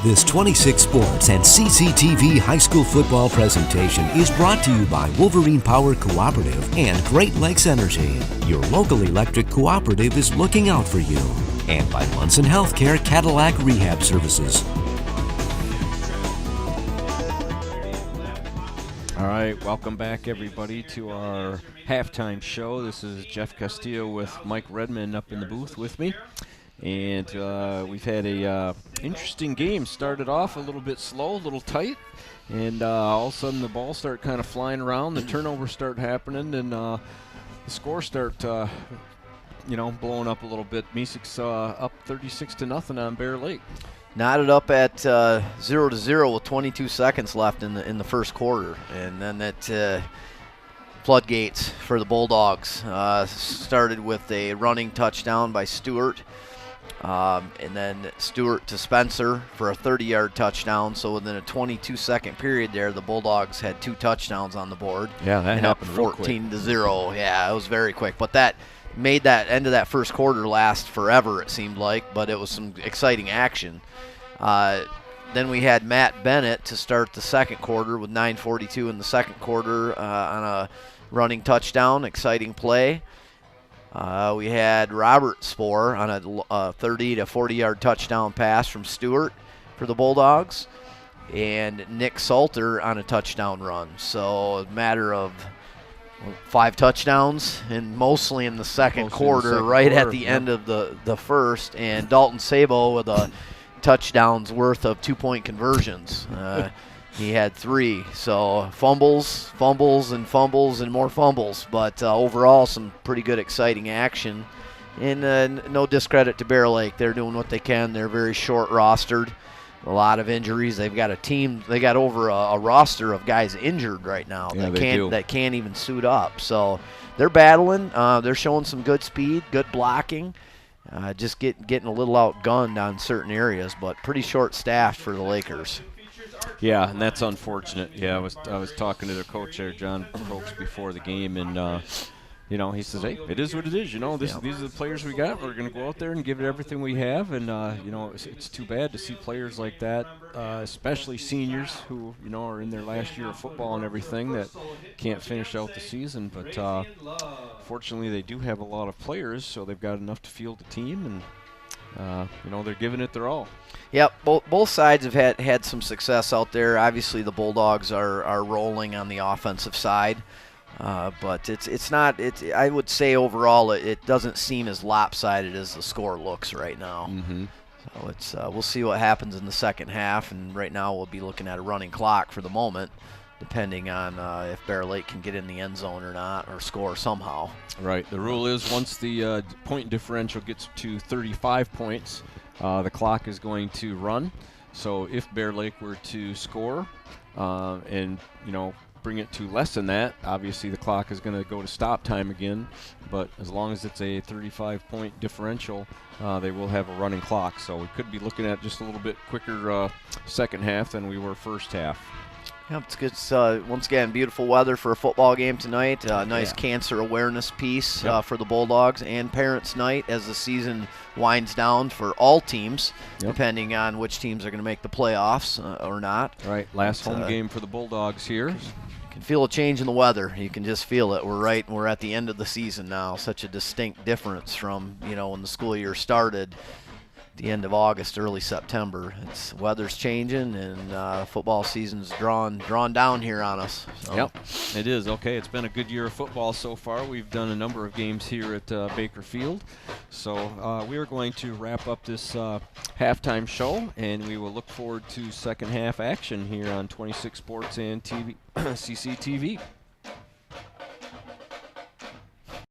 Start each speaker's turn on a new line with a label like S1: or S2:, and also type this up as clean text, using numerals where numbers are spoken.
S1: This 26 Sports and CCTV high school football presentation is brought to you by Wolverine Power Cooperative and Great Lakes Energy. Your local electric cooperative is looking out for you. And by Munson Healthcare Cadillac Rehab Services.
S2: All right, welcome back everybody to our halftime show. This is Jeff Castillo with Mike Redmond up in the booth with me. And we've had a interesting game. Started off a little bit slow, a little tight, and all of a sudden the ball start kind of flying around, the turnovers start happening, and the scores start blowing up a little bit. Mesick's up 36-0 on Bear Lake.
S3: Knotted up at 0-0 with 22 seconds left in the first quarter, and then that floodgates for the Bulldogs started with a running touchdown by Stewart, and then Stewart to Spencer for a 30-yard touchdown. So within a 22-second period there, the Bulldogs had 2 touchdowns on the board.
S2: Yeah, that happened real quick.
S3: 14-0. Yeah, it was very quick, but that made that end of that first quarter last forever, it seemed like, but it was some exciting action. Then we had Matt Bennett to start the second quarter with 9:42 in the second quarter on a running touchdown, exciting play. We had Robert Spohr on a 30 to 40-yard touchdown pass from Stewart for the Bulldogs, and Nick Salter on a touchdown run. So a matter of 5 touchdowns, and mostly in the second quarter, right at the end of the first, and Dalton Sabo with a touchdowns worth of 2-point conversions. He had 3, so fumbles, and more fumbles, but overall some pretty good exciting action. And no discredit to Bear Lake. They're doing what they can. They're very short rostered. A lot of injuries. They've got a team. They got over a roster of guys injured right now that can't even suit up. So they're battling. They're showing some good speed, good blocking. Just getting a little outgunned on certain areas, but pretty short-staffed for the Lakers.
S2: Yeah, and that's unfortunate. Yeah, I was talking to the coach there, John Brooks, before the game, and he says, "Hey, it is what it is. These are the players we got. We're going to go out there and give it everything we have." And it's too bad to see players like that, especially seniors who are in their last year of football and everything, that can't finish out the season. But fortunately, they do have a lot of players, so they've got enough to field the team, and they're giving it their all.
S3: Yep, both sides have had some success out there. Obviously, the Bulldogs are rolling on the offensive side. But it's not. I would say overall it doesn't seem as lopsided as the score looks right now.
S2: Mm-hmm.
S3: So we'll see what happens in the second half, and right now we'll be looking at a running clock for the moment, depending on if Bear Lake can get in the end zone or not, or score somehow.
S2: Right. The rule is once the point differential gets to 35 points, the clock is going to run. So if Bear Lake were to score, and bring it to less than that, obviously the clock is going to go to stop time again, but as long as it's a 35-point differential, they will have a running clock. So we could be looking at just a little bit quicker second half than we were first half.
S3: Yep, it's good. Once again, beautiful weather for a football game tonight. Nice cancer awareness piece for the Bulldogs, and Parents' Night as the season winds down for all teams, depending on which teams are going to make the playoffs or not.
S2: Right, last home game for the Bulldogs here.
S3: You can feel a change in the weather. You can just feel it. We're at the end of the season now. Such a distinct difference from when the school year started. The end of August, early September. Weather's changing, and football season's drawn down here on us. So.
S2: Yep, it is. Okay, it's been a good year of football so far. We've done a number of games here at Baker Field. So we are going to wrap up this halftime show, and we will look forward to second half action here on 26 Sports and TV, CCTV.